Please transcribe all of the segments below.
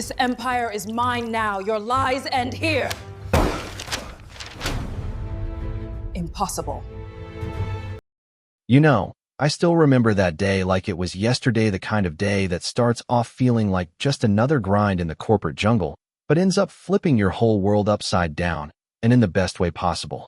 This empire is mine now. Your lies end here. Impossible. You know, I still remember that day like it was yesterday, the kind of day that starts off feeling like just another grind in the corporate jungle, but ends up flipping your whole world upside down, and in the best way possible.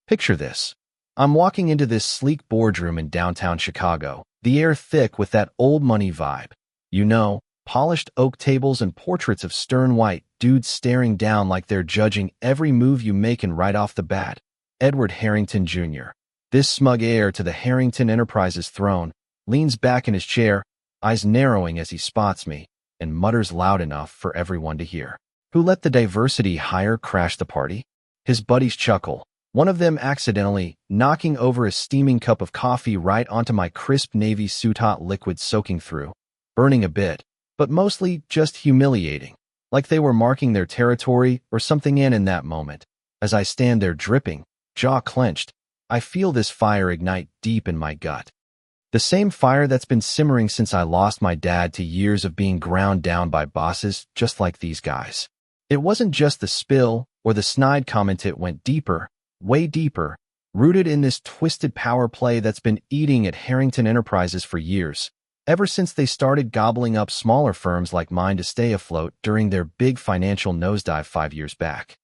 Picture this. I'm walking into this sleek boardroom in downtown Chicago, the air thick with that old money vibe. You know, polished oak tables and portraits of stern white dudes staring down like they're judging every move you make, and right off the bat, Edward Harrington Jr., this smug heir to the Harrington Enterprises throne, leans back in his chair, eyes narrowing as he spots me, and mutters loud enough for everyone to hear. Who let the diversity hire crash the party? His buddies chuckle, one of them accidentally knocking over a steaming cup of coffee right onto my crisp navy suit, hot liquid soaking through, burning a bit, but mostly just humiliating, like they were marking their territory or something. In that moment, as I stand there dripping, jaw clenched, I feel this fire ignite deep in my gut. The same fire that's been simmering since I lost my dad to years of being ground down by bosses just like these guys. It wasn't just the spill or the snide comment, it went deeper, way deeper, rooted in this twisted power play that's been eating at Harrington Enterprises for years, ever since they started gobbling up smaller firms like mine to stay afloat during their big financial nosedive 5 years back.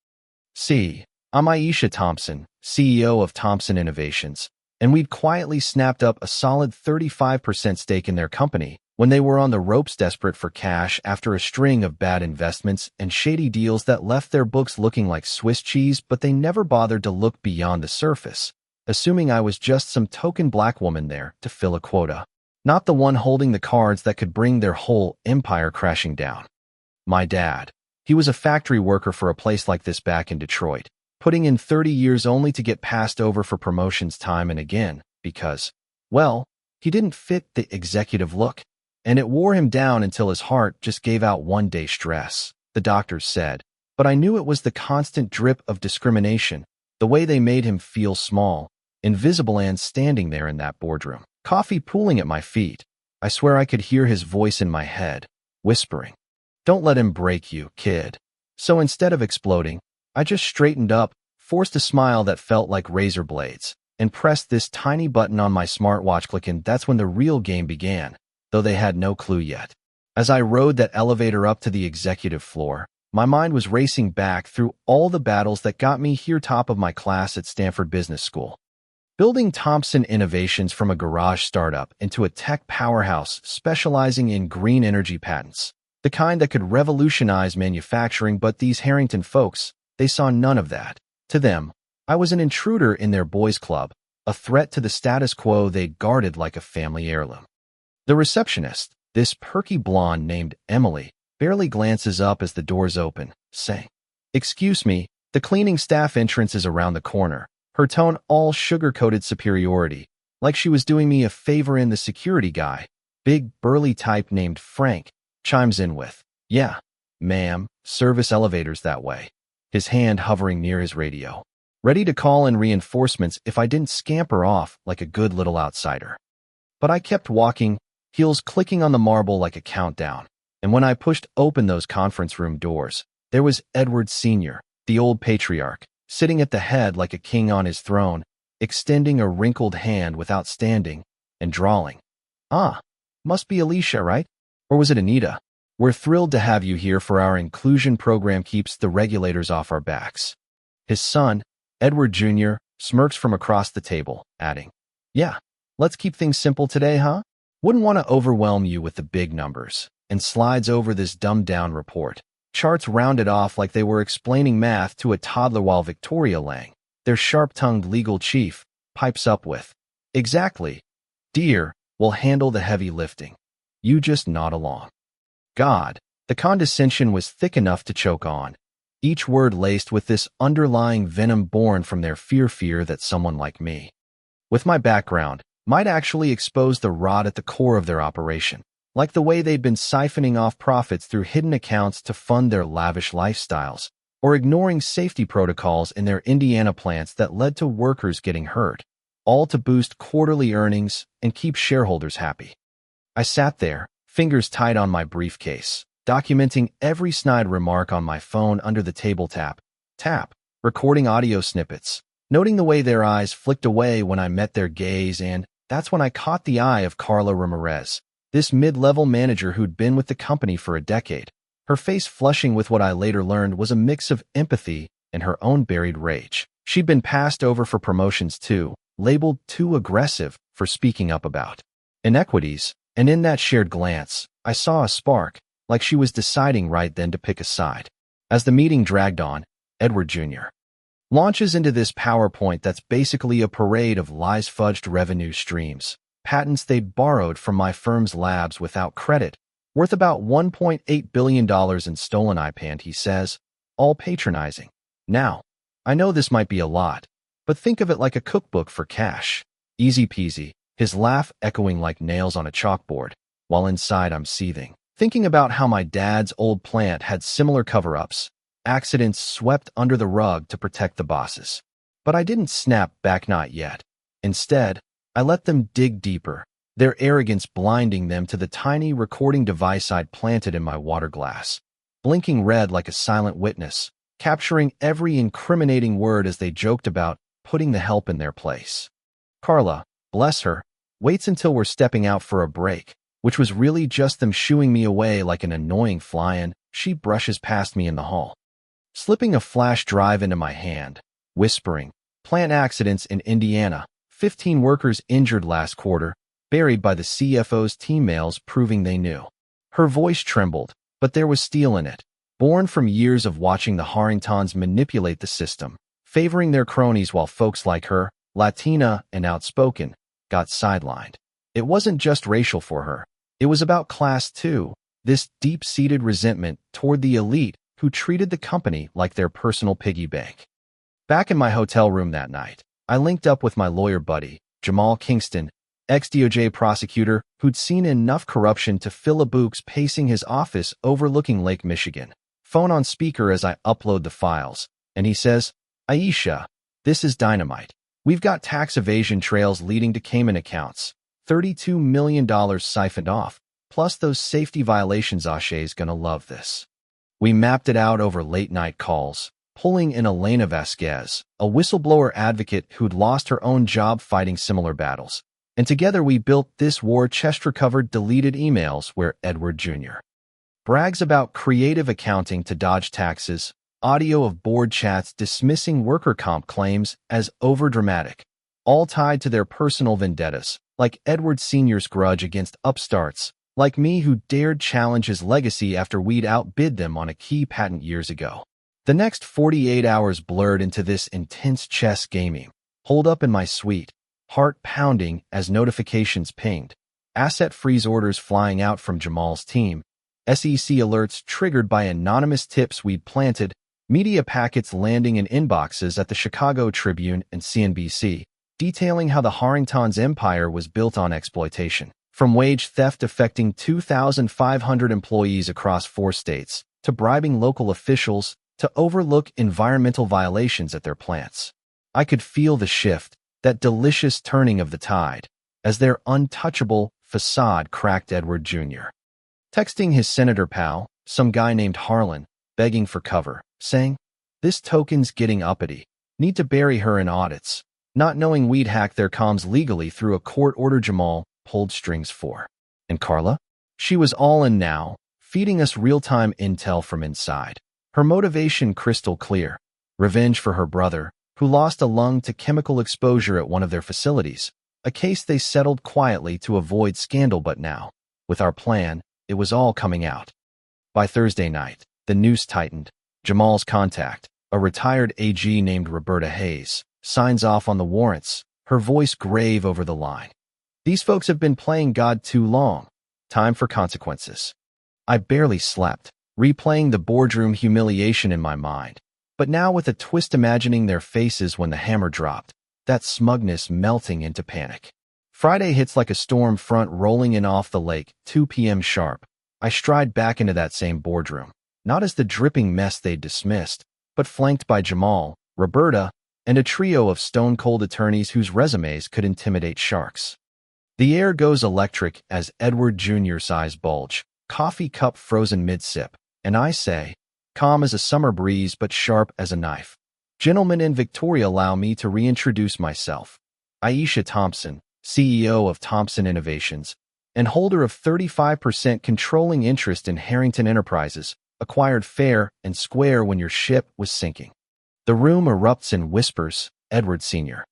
See, I'm Aisha Thompson, CEO of Thompson Innovations, and we'd quietly snapped up a solid 35% stake in their company when they were on the ropes, desperate for cash after a string of bad investments and shady deals that left their books looking like Swiss cheese. But they never bothered to look beyond the surface, assuming I was just some token black woman there to fill a quota, not the one holding the cards that could bring their whole empire crashing down. My dad, he was a factory worker for a place like this back in Detroit, putting in 30 years only to get passed over for promotions time and again because, well, he didn't fit the executive look, and it wore him down until his heart just gave out one day. Stress, the doctors said, but I knew it was the constant drip of discrimination, the way they made him feel small, invisible. And standing there in that boardroom, coffee pooling at my feet, I swear I could hear his voice in my head, whispering, "Don't let him break you, kid." So instead of exploding, I just straightened up, forced a smile that felt like razor blades, and pressed this tiny button on my smartwatch. Clicking. That's when the real game began, though they had no clue yet. As I rode that elevator up to the executive floor, my mind was racing back through all the battles that got me here, top of my class at Stanford Business School, building Thompson Innovations from a garage startup into a tech powerhouse specializing in green energy patents, the kind that could revolutionize manufacturing. But these Harrington folks, they saw none of that. To them, I was an intruder in their boys' club, a threat to the status quo they'd guarded like a family heirloom. The receptionist, this perky blonde named Emily, barely glances up as the doors open, saying, "Excuse me, the cleaning staff entrance is around the corner," her tone all sugar-coated superiority, like she was doing me a favor. And the security guy, big burly type named Frank, chimes in with, "Yeah, ma'am, service elevators that way," his hand hovering near his radio, ready to call in reinforcements if I didn't scamper off like a good little outsider. But I kept walking, heels clicking on the marble like a countdown, and when I pushed open those conference room doors, there was Edward Sr., the old patriarch, sitting at the head like a king on his throne, extending a wrinkled hand without standing, and drawling, "Ah, must be Alicia, right? Or was it Anita? We're thrilled to have you here for our inclusion program, keeps the regulators off our backs." His son, Edward Jr., smirks from across the table, adding, "Yeah, let's keep things simple today, huh? Wouldn't want to overwhelm you with the big numbers," and slides over this dumbed-down report. Charts rounded off like they were explaining math to a toddler, while Victoria Lang, their sharp-tongued legal chief, pipes up with, "Exactly. Dear, we'll handle the heavy lifting. You just nod along." God, the condescension was thick enough to choke on, each word laced with this underlying venom born from their fear that someone like me, with my background, might actually expose the rot at the core of their operation, like the way they'd been siphoning off profits through hidden accounts to fund their lavish lifestyles, or ignoring safety protocols in their Indiana plants that led to workers getting hurt, all to boost quarterly earnings and keep shareholders happy. I sat there, fingers tight on my briefcase, documenting every snide remark on my phone under the table tap, recording audio snippets, noting the way their eyes flicked away when I met their gaze, and that's when I caught the eye of Carla Ramirez, this mid-level manager who'd been with the company for a decade, her face flushing with what I later learned was a mix of empathy and her own buried rage. She'd been passed over for promotions too, labeled too aggressive for speaking up about inequities, and in that shared glance, I saw a spark, like she was deciding right then to pick a side. As the meeting dragged on, Edward Jr. launches into this PowerPoint that's basically a parade of lies, fudged revenue streams, patents they'd borrowed from my firm's labs without credit, worth about $1.8 billion in stolen IP, he says, all patronizing. Now, I know this might be a lot, but think of it like a cookbook for cash. Easy peasy, his laugh echoing like nails on a chalkboard, while inside I'm seething, thinking about how my dad's old plant had similar cover-ups, accidents swept under the rug to protect the bosses. But I didn't snap back, not yet. Instead, I let them dig deeper, their arrogance blinding them to the tiny recording device I'd planted in my water glass, blinking red like a silent witness, capturing every incriminating word as they joked about putting the help in their place. Carla, bless her, waits until we're stepping out for a break, which was really just them shooing me away like an annoying fly, and she brushes past me in the hall, slipping a flash drive into my hand, whispering, "Plant accidents in Indiana, 15 workers injured last quarter, buried by the CFO's team mails proving they knew." Her voice trembled, but there was steel in it, born from years of watching the Harringtons manipulate the system, favoring their cronies while folks like her, Latina and outspoken, got sidelined. It wasn't just racial for her. It was about class too, this deep-seated resentment toward the elite who treated the company like their personal piggy bank. Back in my hotel room that night, I linked up with my lawyer buddy, Jamal Kingston, ex-DOJ prosecutor who'd seen enough corruption to fill a books pacing his office overlooking Lake Michigan. Phone on speaker as I upload the files, and he says, "Aisha, this is dynamite. We've got tax evasion trails leading to Cayman accounts, $32 million siphoned off, plus those safety violations. Ashay's gonna love this." We mapped it out over late-night calls, pulling in Elena Vasquez, a whistleblower advocate who'd lost her own job fighting similar battles. And together we built this war chest-recovered deleted emails where Edward Jr. brags about creative accounting to dodge taxes, audio of board chats dismissing worker comp claims as overdramatic, all tied to their personal vendettas, like Edward Sr.'s grudge against upstarts, like me who dared challenge his legacy after we'd outbid them on a key patent years ago. The next 48 hours blurred into this intense chess gaming, holed up in my suite, heart pounding as notifications pinged, asset freeze orders flying out from Jamal's team, SEC alerts triggered by anonymous tips we'd planted, media packets landing in inboxes at the Chicago Tribune and CNBC, detailing how the Harringtons' empire was built on exploitation, from wage theft affecting 2,500 employees across 4 states, to bribing local officials to overlook environmental violations at their plants. I could feel the shift, that delicious turning of the tide, as their untouchable facade cracked. Edward Jr. texting his senator pal, some guy named Harlan, begging for cover, saying, "This token's getting uppity. Need to bury her in audits," not knowing we'd hacked their comms legally through a court order Jamal pulled strings for. And Carla? She was all in now, feeding us real-time intel from inside. Her motivation crystal clear. Revenge for her brother, who lost a lung to chemical exposure at one of their facilities, a case they settled quietly to avoid scandal. But now, with our plan, it was all coming out. By Thursday night, the noose tightened. Jamal's contact, a retired AG named Roberta Hayes, signs off on the warrants, her voice grave over the line. "These folks have been playing God too long. Time for consequences." I barely slept, replaying the boardroom humiliation in my mind, but now with a twist imagining their faces when the hammer dropped, that smugness melting into panic. Friday hits like a storm front rolling in off the lake, 2 p.m. sharp. I stride back into that same boardroom, not as the dripping mess they'd dismissed, but flanked by Jamal, Roberta, and a trio of stone-cold attorneys whose resumes could intimidate sharks. The air goes electric as Edward Jr.'s eyes bulge, coffee cup frozen mid-sip, and I say, calm as a summer breeze but sharp as a knife. Gentlemen in Victoria, allow me to reintroduce myself. Aisha Thompson, CEO of Thompson Innovations, and holder of 35% controlling interest in Harrington Enterprises, acquired fair and square when your ship was sinking. The room erupts in whispers, Edward Sr.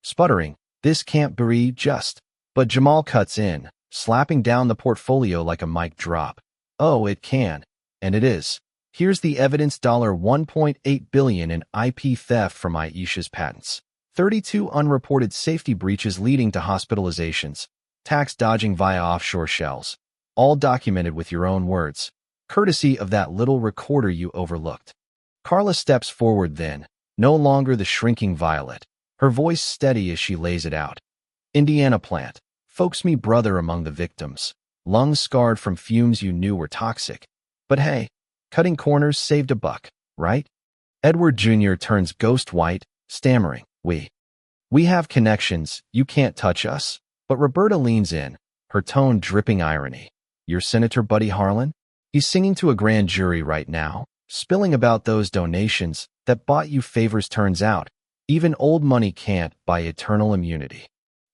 Sputtering, this can't be just. But Jamal cuts in, slapping down the portfolio like a mic drop. Oh, it can. And it is. Here's the evidence: $1.8 billion in IP theft from Aisha's patents. 32 unreported safety breaches leading to hospitalizations. Tax dodging via offshore shells. All documented with your own words, courtesy of that little recorder you overlooked. Carla steps forward then, no longer the shrinking Violet, her voice steady as she lays it out. Indiana plant, folks, me brother among the victims, lungs scarred from fumes you knew were toxic. But hey, cutting corners saved a buck, right? Edward Jr. turns ghost white, stammering, We have connections, you can't touch us. But Roberta leans in, her tone dripping irony. Your Senator Buddy Harlan? He's singing to a grand jury right now, spilling about those donations that bought you favors. Turns out, even old money can't buy eternal immunity.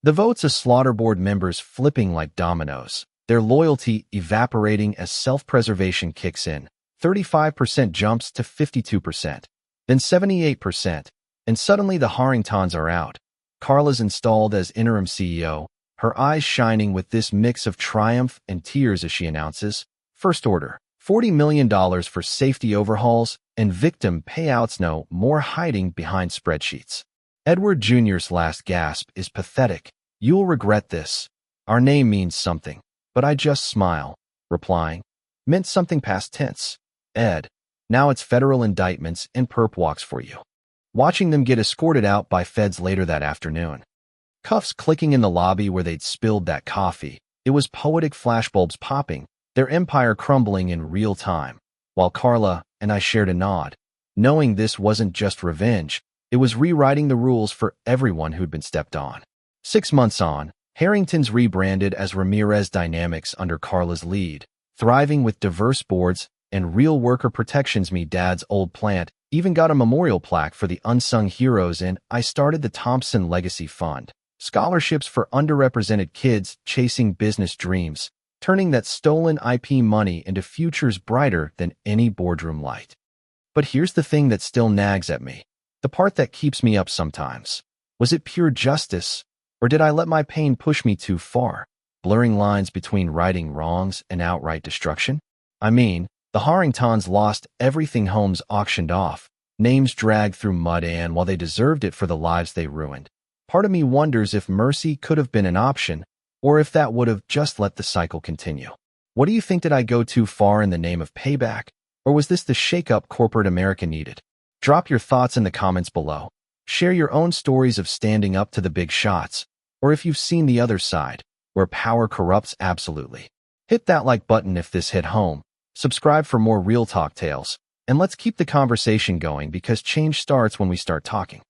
The votes of slaughter board members flipping like dominoes, their loyalty evaporating as self-preservation kicks in. 35% jumps to 52%, then 78%, and suddenly the Harringtons are out. Carla's installed as interim CEO, her eyes shining with this mix of triumph and tears as she announces, first order, $40 million for safety overhauls and victim payouts. No more hiding behind spreadsheets. Edward Jr.'s last gasp is pathetic. You'll regret this. Our name means something. But I just smile, replying, meant something past tense. Ed, now it's federal indictments and perp walks for you. Watching them get escorted out by feds later that afternoon. Cuffs clicking in the lobby where they'd spilled that coffee. It was poetic, flashbulbs popping, their empire crumbling in real time, while Carla and I shared a nod, knowing this wasn't just revenge, it was rewriting the rules for everyone who'd been stepped on. 6 months on, Harrington's rebranded as Ramirez Dynamics under Carla's lead, thriving with diverse boards and real worker protections. Me dad's old plant even got a memorial plaque for the unsung heroes, and I started the Thompson Legacy Fund, scholarships for underrepresented kids chasing business dreams, turning that stolen IP money into futures brighter than any boardroom light. But here's the thing that still nags at me, the part that keeps me up sometimes. Was it pure justice, or did I let my pain push me too far, blurring lines between righting wrongs and outright destruction? I mean, the Harringtons lost everything, homes auctioned off, names dragged through mud, and while they deserved it for the lives they ruined, part of me wonders if mercy could have been an option, or if that would have just let the cycle continue. What do you think? Did I go too far in the name of payback, or was this the shakeup corporate America needed? Drop your thoughts in the comments below. Share your own stories of standing up to the big shots, or if you've seen the other side, where power corrupts absolutely. Hit that like button if this hit home. Subscribe for more real talk tales, and let's keep the conversation going, because change starts when we start talking.